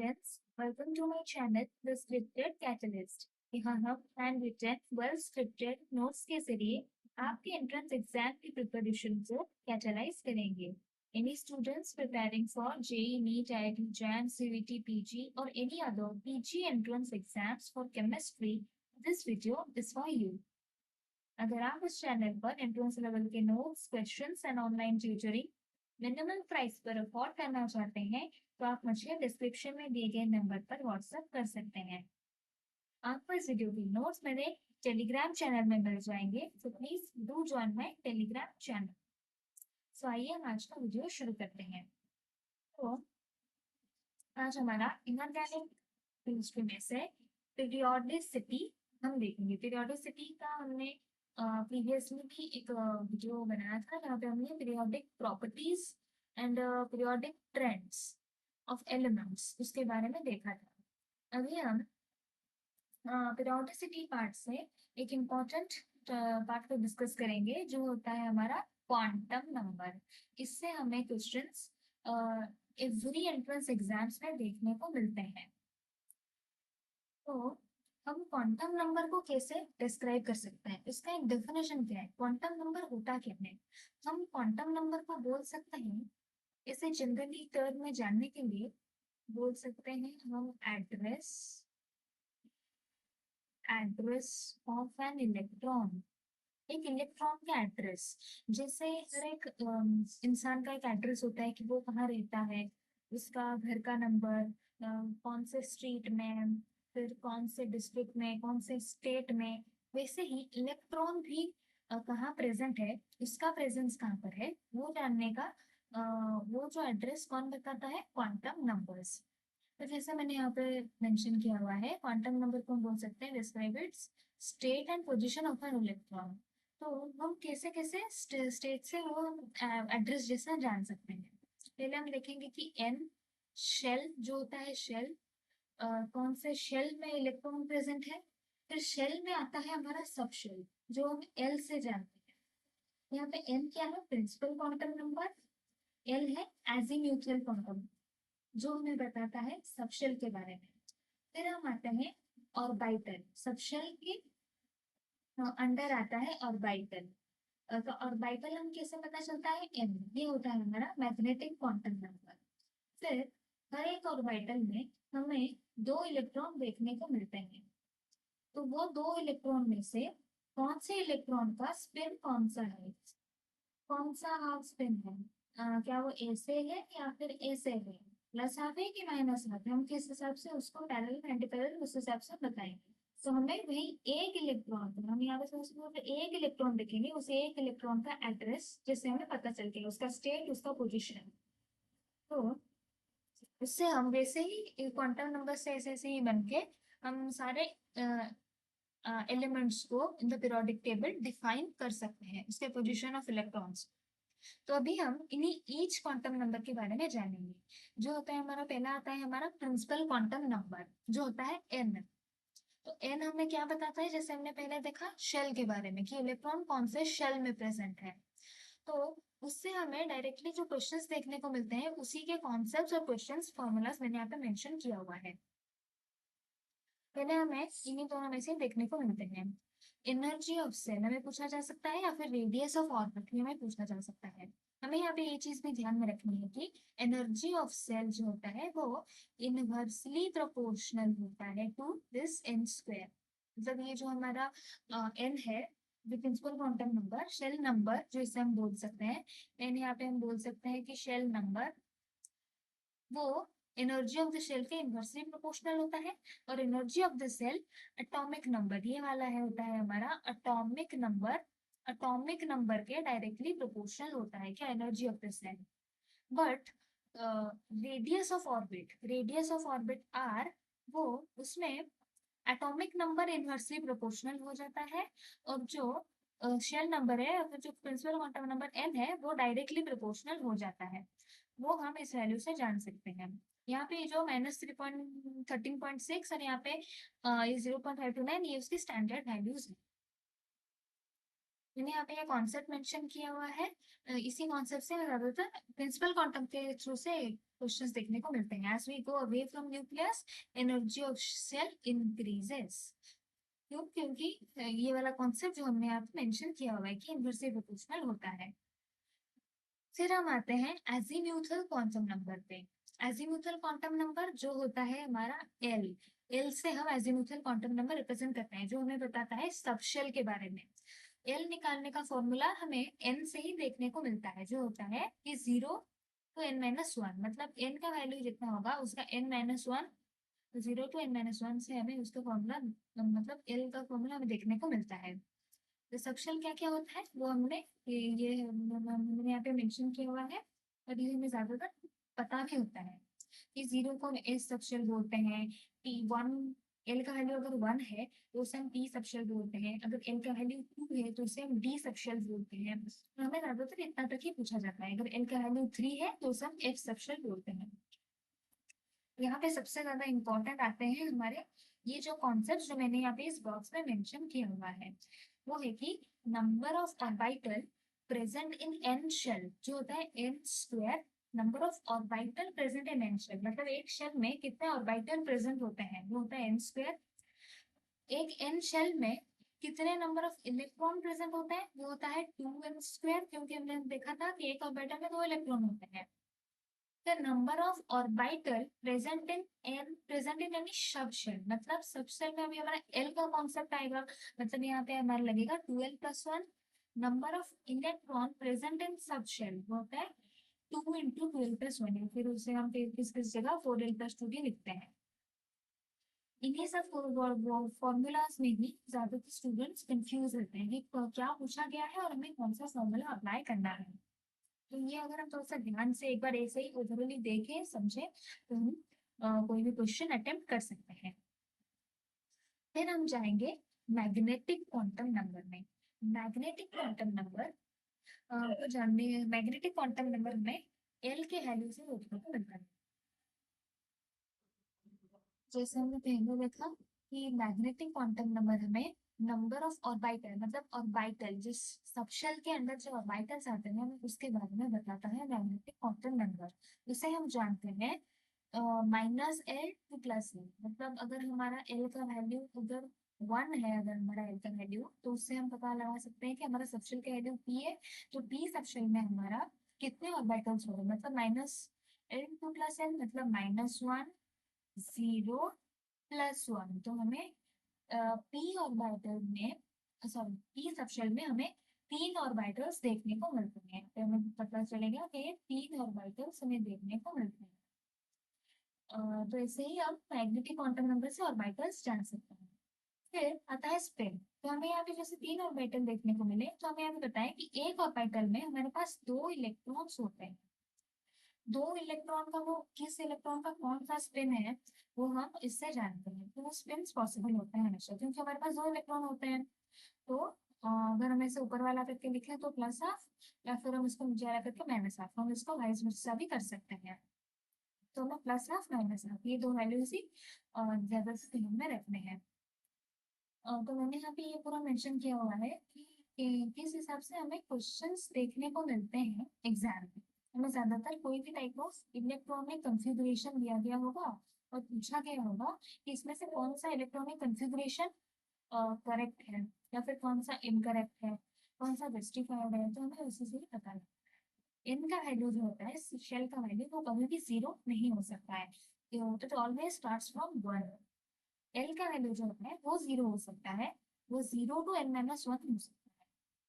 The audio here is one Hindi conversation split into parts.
friends, welcome to my channel The Scripted Catalyst. यहाँ हम hand written well scripted notes के जरिए आपके एंट्रेंस एग्जाम की प्रिपरेशन को कैटलाइज करेंगे. Any students preparing for JEE, NEET, IIT, JAM, CVT, PG or any other PG entrance exams for chemistry, this video is for you. अगर आप इस चैनल पर एंट्रेंस लेवल के notes, questions and online tutoring minimum price पर अफोर्ड करना चाहते हैं तो आप मुझे डिस्क्रिप्शन में दिए गए नंबर पर व्हाट्सएप कर सकते हैं. आपको इस वीडियो की नोट्स मेरे टेलीग्राम चैनल में मिल जाएंगे, तो please do join my Telegram channel. So आइए हम आज का वीडियो शुरू करते हैं. तो आज हमारा इनऑर्गेनिक केमिस्ट्री में से पीरियोडिसिटी हम देखेंगे. पीरियोडिसिटी का हमने प्रीवियसली भी एक वीडियो बनाया था जहाँ पे हमने periodic properties and periodic trends of elements उसके बारे में देखा था. अभी हम पीरियोडिसिटी पार्ट से एक इम्पॉर्टेंट पार्ट को डिस्कस करेंगे जो होता है हमारा क्वांटम नंबर. इससे हमें क्वेश्चंस एवरी एंट्रेंस एग्जाम्स में देखने को मिलते हैं. तो हम क्वांटम नंबर को कैसे डिस्क्राइब कर सकते हैं, इसका एक डेफिनेशन क्या है, क्वांटम नंबर होता क्या है. हम क्वांटम नंबर को बोल सकते हैं, इसे जनरली टर्म में जानने के लिए बोल सकते हैं हम एड्रेस ऑफ एन इलेक्ट्रॉन. एक इलेक्ट्रॉन का एड्रेस, जैसे हर एक इंसान का एक एड्रेस होता है कि वो कहाँ रहता है, उसका घर का नंबर, कौन से स्ट्रीट में, फिर कौन से डिस्ट्रिक्ट में, कौन से स्टेट में. वैसे ही इलेक्ट्रॉन भी कहाँ प्रेजेंट है, उसका प्रेजेंस कहाँ पर है, वो जानने का वो जो एड्रेस कौन बताता है, क्वांटम नंबर्स. तो जैसे मैंने यहाँ पे मेंशन किया हुआ है, क्वांटम नंबर को हम बोल सकते हैं describe it's state and position of an electron. तो हम कैसे कैसे स्टेट से वो एड्रेस जैसा जान सकते हैं. पहले हम देखेंगे कि एन शेल जो होता है, शेल कौन से शेल में इलेक्ट्रॉन प्रेजेंट है. फिर शेल में आता है हमारा सब शेल जो हम एल से जानते हैं. यहाँ पे एन क्या है, प्रिंसिपल क्वांटम नंबर. एल है एजीम्यूथल क्वांटम जो हमें बताता है सबशेल के बारे में. फिर हम आते हैं ऑर्बिटल. सबशेल के अंडर आता है ऑर्बिटल. तो ऑर्बिटल हम कैसे पता चलता है, एम, ये होता है हमारा मैग्नेटिक क्वांटम नंबर. फिर हर एक ऑर्बिटल में हमें 2 इलेक्ट्रॉन देखने को मिलते हैं. तो वो 2 इलेक्ट्रॉन में से कौन से इलेक्ट्रॉन का स्पिन कौन सा है, कौन सा हाफ स्पिन है, क्या वो ए से है या फिर ए से है, प्लस हाफ है कि माइनस हाफ है, हम किस हिसाब से उसको पैरेलल एंटी पैरेलल उस हिसाब से बताएंगे. तो हमें वही एक इलेक्ट्रॉन, हम यहाँ पे समझ एक इलेक्ट्रॉन देखेंगे, उस एक इलेक्ट्रॉन का एड्रेस जिससे हमें पता चल गया उसका स्टेट, उसका पोजीशन. तो इससे हम वैसे ही क्वांटम नंबर से ऐसे ही बन के हम सारे एलिमेंट्स को in the periodic table define कर सकते हैं, उसके पोजीशन ऑफ इलेक्ट्रॉन्स. तो अभी हम इन्हीं ईच क्वांटम नंबर के बारे में जानेंगे. जो होता है हमारा, पहला आता है हमारा प्रिंसिपल क्वांटम नंबर जो होता है एन. तो एन हमें क्या बताता है, जैसे हमने पहले देखा शेल के बारे में कि इलेक्ट्रॉन कौन से शेल में प्रेजेंट है. तो उससे हमें डायरेक्टली जो क्वेश्चंस देखने को मिलते हैं उसी के कॉन्सेप्ट्स और क्वेश्चंस फॉर्मूलाज मैंने यहाँ पे मेंशन किया हुआ है. पहले हमें इन्हीं दोनों में से देखने को मिलते हैं. एनर्जी ऑफ सेल हमें पूछा जा सकता है या फिर रेडियस ऑफ ऑर्बिट हमें पूछा जा सकता है. हमें यहाँ पे ये चीज भी ध्यान में रखनी है कि एनर्जी ऑफ सेल जो होता है वो इनवर्सली प्रोपोर्शनल होता है टू दिस एन स्क्वायर. मतलब ये जो हमारा एन है, the principal quantum number, shell number जो इसे हम बोल सकते हैं, एन यहाँ पे हम बोल सकते हैं कि शेल नंबर, वो एनर्जी ऑफ द शेल के इनवर्सली प्रोपोर्शनल होता है. और energy of the shell atomic number, ये वाला है होता है हमारा एटॉमिक नंबर, एटॉमिक नंबर के डायरेक्टली प्रोपोर्शनल होता है क्या, energy of the shell. But radius of orbit R, वो उसमें एटॉमिक नंबर इनवर्सली प्रोपोर्शनल हो जाता है. और जो शेल नंबर है, और जो प्रिंसिपल क्वांटम नंबर एन है, वो डायरेक्टली प्रोपोर्शनल हो जाता है. वो हम इस वैल्यू से जान सकते हैं. यहाँ पे जो -13.6 और यहाँ पे ये 0.529, ये उसकी स्टैंडर्ड वैल्यूज है. मैंने यहाँ पे ये कॉन्सेप्ट मेंशन किया हुआ है। इसी कॉन्सेप्ट से ज्यादातर प्रिंसिपल क्वांटम के थ्रू से क्वेश्चंस देखने को मिलते हैं। As we go away from nucleus, energy of shell increases. क्यों? क्योंकि ये वाला कॉन्सेप्ट जो हमने यहाँ पे मेंशन किया हुआ है कि इनवर्सली प्रोपोर्शनल होता है। फिर हम आते हैं एजीम्यूथल क्वांटम नंबर पे। एजीम्यूथल क्वांटम नंबर जो होता है हमारा एल, एल से हम एजीम्यूथल क्वांटम नंबर रिप्रेजेंट करते हैं, जो हमें बताता है सबशेल के बारे में। एल निकालने का फॉर्मूला हमें एन से ही देखने को मिलता है, जो होता है कि 0 to n-1, मतलब एन का वैल्यू जितना होगा उसका n-1, 0 to n-1 से हमें उसका फॉर्मूला, मतलब एल का फॉर्मूला हमें देखने को मिलता है। तो सबशेल क्या क्या होता है वो हमने हमने यहाँ पे मेंशन किया हुआ है, और ये हमें ज्यादातर पता भी होता है कि 0 को एस सबशेल बोलते हैं। T1, एल का वैल्यू अगर 1 है तो उसे हम P सबशेल बोलते हैं, अगर एल का वैल्यू 2 है तो उसे हम D सबशेल बोलते हैं। तो हमें ज्यादातर इतना तक ही पूछा जाता है। अगर एल का वैल्यू 3 है तो उसे हम F सबशेल बोलते हैं। यहाँ पे सबसे ज्यादा इंपॉर्टेंट आते हैं हमारे ये जो कॉन्सेप्ट जो मैंने यहाँ पे इस बॉक्स में मेंशन किया हुआ है, वो है कि number of orbital present in n shell, जो होता है n square. Number of orbital present in n shell, मतलब एक शेल में कितने ऑर्बिटल प्रेजेंट होते हैं, वो होता है एन स्क्वायर। एक एन शेल में कितने नंबर ऑफ इलेक्ट्रॉन प्रेजेंट होते हैं, वो होता है 2n स्क्वायर, क्योंकि हमने देखा था कि एक ऑर्बिटल में 2 इलेक्ट्रॉन होते हैं। The number of orbital present in any subshell, मतलब सबशेल में अभी हमारा L का कॉन्सेप्ट आएगा, मतलब यहाँ पे हमारा लगेगा 2l+1। Number of electron present in subshell वो होता है 2 into 12+1, या फिर उसे हम किस जगह 4l+2 भी लिखते हैं। इन्हीं सब फॉर्मूलाज में ही ज्यादातर स्टूडेंट्स कंफ्यूज रहते हैं कि क्या पूछा गया है और हमें कौन सा फॉर्मूला अप्लाई करना है। तो ये अगर हम थोड़ा सा ध्यान से एक बार ऐसे ही ओवरऑली देखें समझे तो हम कोई भी क्वेश्चन अटेम्प्ट कर सकते हैं। फिर हम जाएंगे मैग्नेटिक क्वांटम नंबर में। मैग्नेटिक क्वांटम नंबर को जानने, मैग्नेटिक क्वांटम नंबर में एल के वैल्यू से देखने को मिलता है। जैसे हमने पहले देखा कि मैग्नेटिक क्वांटम नंबर हमें नंबर ऑफ ऑर्बिटल, मतलब ऑर्बिटल जिस सबशेल के अंदर जो ऑर्बिटल्स आते हैं हमें उसके बारे में बताता है मैग्नेटिक क्वांटम नंबर। उसे हम जानते हैं -L to +L, मतलब अगर हमारा L का वैल्यू अगर 1 है, अगर हमारा L का वैल्यू, तो उससे हम पता लगा सकते हैं कि हमारा सबशेल का वैल्यू P है, तो P सबशेल में हमारा कितने ऑर्बिटल्स होंगे, मतलब -L to +L, मतलब -1, 0+1। तो हमें पी ऑर्बिटल में, सॉरी पी सबशेल में हमें 3 ऑर्बिटल्स देखने को मिलते हैं, तो हमें पता चलेगा कि 3 ऑर्बिटल्स हमें देखने को मिलते हैं। तो ऐसे ही हम मैग्नेटिक क्वांटम नंबर से ऑर्बिटल्स जान सकते हैं। फिर आता है स्पिन। तो हमें यहाँ पे जैसे 3 ऑर्बिटल देखने को मिले, तो हमें यहाँ पे बताएं कि एक ऑर्बिटल में हमारे पास 2 इलेक्ट्रॉन्स होते हैं। 2 इलेक्ट्रॉन का, वो किस इलेक्ट्रॉन का कौन सा स्पिन है वो हम इससे जानते हैं। तो वो स्पिन पॉसिबल होता है हमेशा, क्योंकि हमारे पास 2 इलेक्ट्रॉन होते हैं। तो अगर हम इसे ऊपर वाला करके लिखें तो +12, या फिर हम इसको नीचे वाला करके -12, हम इसको वाइस वर्सा भी कर सकते हैं। तो हमें +12 -12 ये 2 वैल्यूज ही ज्यादा स्क्रीन में रखने हैं। तो मैंने यहाँ पे ये पूरा मेंशन किया हुआ है कि किस हिसाब से हमें क्वेश्चंस देखने को मिलते हैं एग्जाम में। हमें ज्यादातर कोई भी टाइप ऑफ इलेक्ट्रॉनिक कंफिगरेशन दिया गया होगा और पूछा गया होगा कि इसमें से कौन सा इलेक्ट्रॉनिक कंफिगरेशन करेक्ट है या फिर कौन सा इनकरेक्ट है, कौन सा जस्टिफाइड है, तो हमें उसी से ही पता लगता है। इनका वैल्यू जो होता है, शेल का वैल्यू, वो कभी भी 0 नहीं हो सकता है, it always starts from 1। L का वैल्यू जो होता है वो 0 हो सकता है, वो 0 to n-1 हो सकता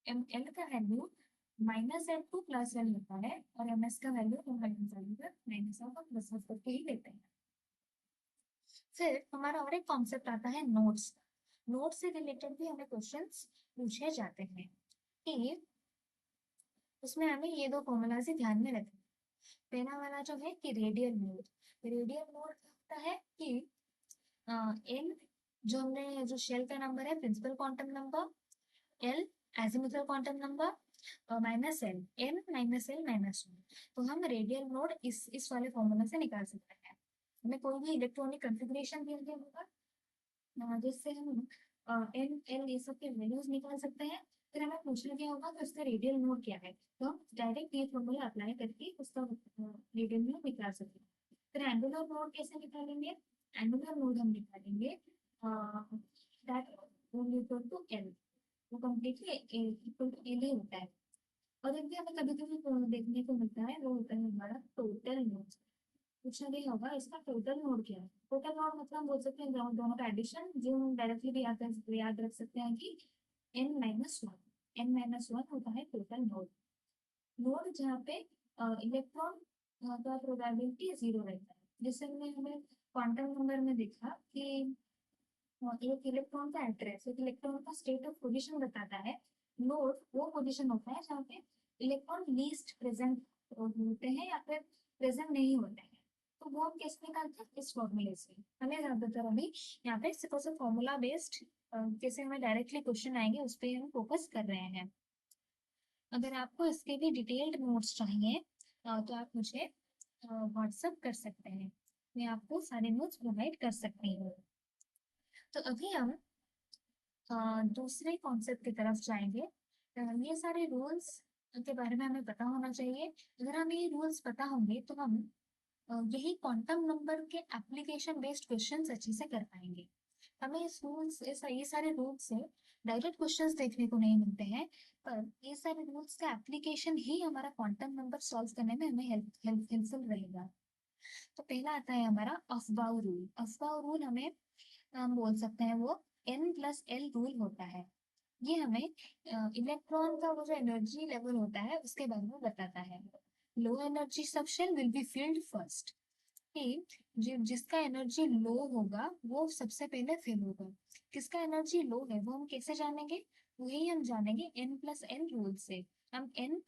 है। एल का वैल्यू -L to +L होता है, और ms का वैल्यू हम -ऑफ और +ऑफ करके ही लेते हैं। फिर हमारा और एक कॉन्सेप्ट आता है नोट्स। नोट्स से रिलेटेड भी हमें क्वेश्चंस पूछे जाते हैं कि उसमें हमें ये 2 फॉर्मूला से ध्यान में रखना। पहला वाला जो है कि रेडियल मोड। रेडियल मोड होता है कि एन जो हमने, जो शेल का नंबर है principal quantum number, L azimuthal quantum number, -L, n -L -1। तो हम रेडियल मोड इस वाले फॉर्मूला से निकाल सकते हैं। हमें कोई भी इलेक्ट्रॉनिक कंफिग्रेशन दिया गया होगा जिससे हम एन एल ये सब के वैल्यूज निकाल सकते हैं। फिर हमें पूछना क्या होगा कि उसका रेडियल नोड क्या है, तो हम डायरेक्ट ये फॉर्मूला अप्लाई करके उसका रेडियल नोड निकाल सकते हैं। फिर एंगुलर नोड कैसे निकालेंगे? एंगुलर नोड हम निकालेंगे दैट इक्वल टू एल, वो कम्प्लीटली इक्वल टू एल ही होता है। और एक भी हमें कभी कभी देखने को मिलता है, वो होता है हमारा टोटल नोड। पूछना भी होगा इसका टोटल नोड क्या है। टोटल नोड मतलब हम बोल सकते हैं दोनों का एडिशन, जो हम डायरेक्टली भी याद रख सकते हैं कि n-1 होता है टोटल नोड। नोड जहाँ पे इलेक्ट्रॉन का प्रोबेबिलिटी जीरो रहता है। जैसे हमने हमें क्वांटम नंबर में देखा कि एक इलेक्ट्रॉन का एड्रेस एक इलेक्ट्रॉन का स्टेट ऑफ पोजीशन बताता है। नोड वो पोजीशन होता है जहाँ पे इलेक्ट्रॉन लीस्ट प्रेजेंट होते हैं या फिर प्रेजेंट नहीं होते हैं। तो वो हम कैसे निकालते हैं? इस फॉर्मूले से। हमें ज्यादातर अभी यहाँ पे सिर्फ फॉर्मूला बेस्ड जैसे हमें डायरेक्टली क्वेश्चन आएंगे उस पर हम फोकस कर रहे हैं। अगर आपको इसके भी डिटेल्ड नोट्स चाहिए तो आप मुझे व्हाट्सअप कर सकते हैं, मैं आपको सारे नोट्स प्रोवाइड कर सकती हूँ। तो अभी हम दूसरे कॉन्सेप्ट की तरफ जाएंगे। ये सारे रूल्स के बारे में हमें पता होना चाहिए। अगर हमें ये रूल्स पता होंगे तो हम यही क्वांटम नंबर के एप्लीकेशन बेस्ड क्वेश्चंस अच्छे से कर पाएंगे। हमें इस रूल्स ये सारे रूल्स से डायरेक्ट क्वेश्चंस देखने को नहीं मिलते हैं, पर ये सारे रूल्स का एप्लीकेशन ही हमारा क्वांटम नंबर सॉल्व करने में हमें हेल्पफुल रहेगा। तो पहला आता है हमारा अफबाउ रूल। अफबाउ रूल हमें हम बोल सकते हैं वो n+l रूल होता है। ये हमें इलेक्ट्रॉन का वो जो एनर्जी लेवल होता है उसके बारे में बताता है। Low energy subshell will be filled first, कि जिसका एनर्जी लो होगा वो सबसे पहले फिल होगा। किसका एनर्जी लो है वो हम कैसे जानेंगे? वही हम जानेंगे n+l रूल से। हम n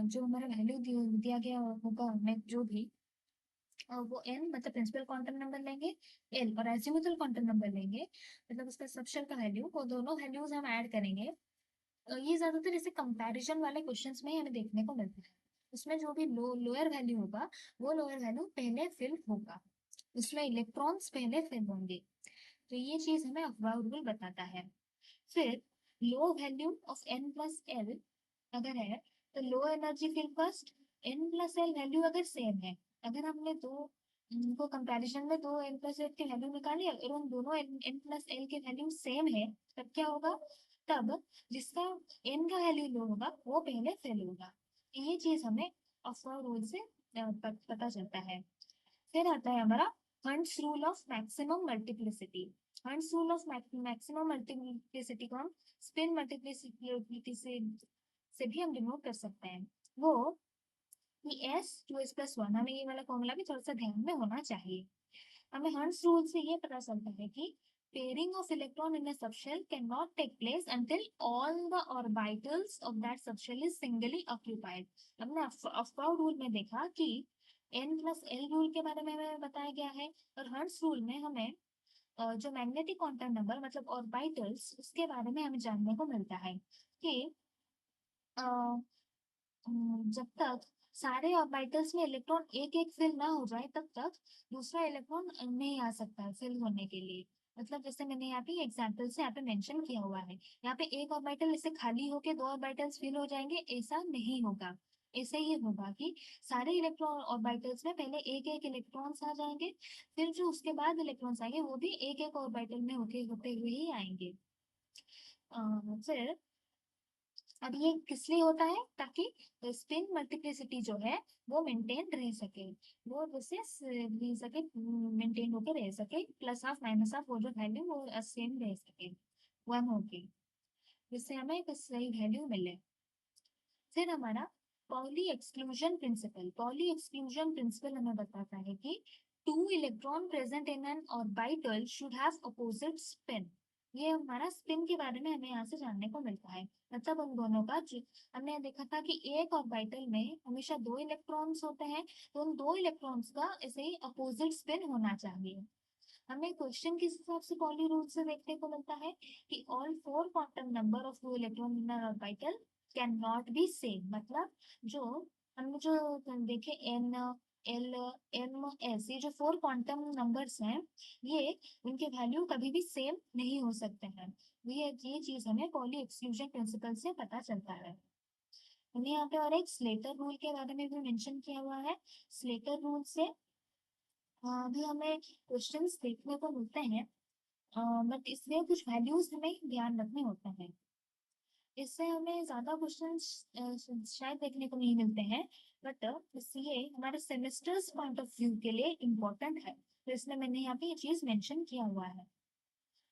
जो हमारा वैल्यू दिया गया होगा हमें जो भी वो n मतलब प्रिंसिपल क्वांटम नंबर लेंगे, l और एजिमुथल क्वांटम नंबर लेंगे, मतलब उसका सबशेल का वैल्यू, वो दोनों वैल्यूज हम ऐड करेंगे। ये ज्यादातर ऐसे कंपैरिजन वाले क्वेश्चंस में हमें देखने को मिलता है। उसमें जो भी लोअर वैल्यू होगा वो लोअर वैल्यू पहले फिल होगा, उसमें इलेक्ट्रॉन्स पहले फिल होंगे। तो ये चीज हमें अफबाउ रूल बताता है। फिर लो वैल्यू ऑफ n+l अगर है तो low energy field first. n+l value अगर सेम है, अगर हमने दो इनको कंपैरिजन में दो n+l की वैल्यू निकाली और उन दोनों n+l के वैल्यू सेम है, तब क्या होगा? तब जिसका n का वैल्यू लो होगा वो पहले फेल होगा। ये चीज हमें अफबाउ रूल से पता चलता है। फिर आता है हमारा hunts rule of maximum multiplicity. Hunts rule of maximum multiplicity को हम स्पिन मल्टीप्लिसिटी से भी हम डिनोट कर सकते हैं। वो कि s 2s+1, हमें ये वाला फॉर्मूला भी थोड़ा सा ध्यान में होना चाहिए। हमें हंट्स रूल से ये पता चलता है कि pairing of electron in a subshell cannot take place until all the orbitals of that subshell is singly occupied। हमने अफबाउ रूल में देखा कि n+l रूल के बारे में हमें बताया गया है, और हंट्स रूल में हमें जो मैग्नेटिक क्वांटम नंबर मतलब ऑर्बिटल्स उसके बारे में हमें जानने को मिलता है कि जब तक सारे ऑर्बिटल्स में इलेक्ट्रॉन एक एक फिल ना हो जाए तब तक दूसरा इलेक्ट्रॉन नहीं आ सकता है फिल होने के लिए। मतलब जैसे मैंने यहाँ पे एग्जांपल से यहाँ पे मेंशन किया हुआ है, यहाँ पे एक ऑर्बिटल इससे खाली होके दो ऑर्बिटल्स फिल हो जाएंगे, ऐसा नहीं होगा। ऐसे ही होगा कि सारे इलेक्ट्रॉन ऑर्बिटल्स में पहले एक एक इलेक्ट्रॉन्स आ जाएंगे, फिर जो उसके बाद इलेक्ट्रॉन्स आएंगे वो भी एक एक ऑर्बिटल में होते हुए ही आएंगे। फिर अब ये किस लिए होता है? ताकि स्पिन मल्टीप्लिसिटी जो है वो मेंटेन रह सके, वो जैसे रह सके, मेंटेन होकर रह सके, प्लस ऑफ माइनस ऑफ वो जो वैल्यू वो सेम रह सके, 1 होके, जिससे हमें एक सही वैल्यू मिले। फिर हमारा poly exclusion principle. Poly exclusion principle हमें बताता है कि two electron present in N orbital should have opposite spin. ये हमारा स्पिन के बारे में हमें यहाँ से जानने को मिलता है। मतलब उन दोनों का हमने देखा था कि एक ऑर्बिटल में हमेशा दो इलेक्ट्रॉन्स होते हैं, तो उन दो इलेक्ट्रॉन्स का ऐसे ही अपोजिट स्पिन होना चाहिए। हमें क्वेश्चन किस हिसाब से पॉली रूल से देखने को मिलता है कि all 4 quantum number of two electron in an orbital can not be same. मतलब जो हमने जो देखे n एल, एम, एस, ये जो 4 क्वांटम नंबर्स हैं, ये उनके वैल्यू कभी भी सेम नहीं हो सकते हैं। ये चीज हमें पॉली एक्सक्लूजन प्रिंसिपल से पता चलता है। हमने यहाँ पे और एक स्लेटर रूल के बारे में भी मेंशन किया हुआ है। स्लेटर रूल से भी हमें क्वेश्चंस देखने को मिलते हैं, बट इसमें कुछ वैल्यूज हमें ध्यान रखने होते हैं। इससे हमें ज्यादा क्वेश्चन शायद देखने को नहीं मिलते हैं, बट ये हमारे सेमेस्टर्स पॉइंट ऑफ व्यू के लिए इम्पोर्टेंट है, तो इसमें मैंने यहाँ पे ये चीज मेंशन किया हुआ है।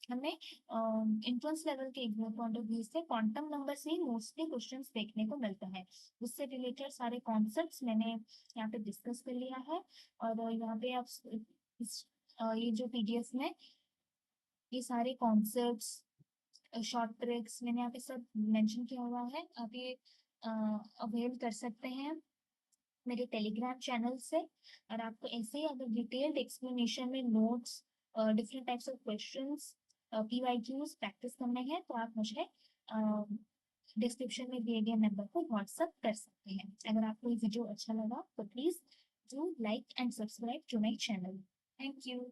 हमें एंट्रेंस लेवल के एग्जाम पॉइंट ऑफ व्यू से क्वांटम नंबर से ही मोस्टली क्वेश्चंस देखने को मिलते हैं। उससे रिलेटेड सारे कॉन्सेप्ट्स मैंने यहाँ पे डिस्कस कर लिया है, और यहाँ पे आप ये जो पीडीएफ में ये सारे कॉन्सेप्ट्स, शॉर्ट ट्रिक्स मैंने यहाँ पे सब मेंशन किया हुआ है, आप ये अवेल कर सकते हैं मेरे टेलीग्राम चैनल से। और आपको ऐसे ही अगर डिटेल्ड एक्सप्लेनेशन में notes, different types of questions, PYQs practice करने हैं, तो आप मुझे डिस्क्रिप्शन में दिए गए नंबर पर व्हाट्सअप कर सकते हैं। अगर आपको ये वीडियो अच्छा लगा तो please do like and subscribe to my channel. Thank you.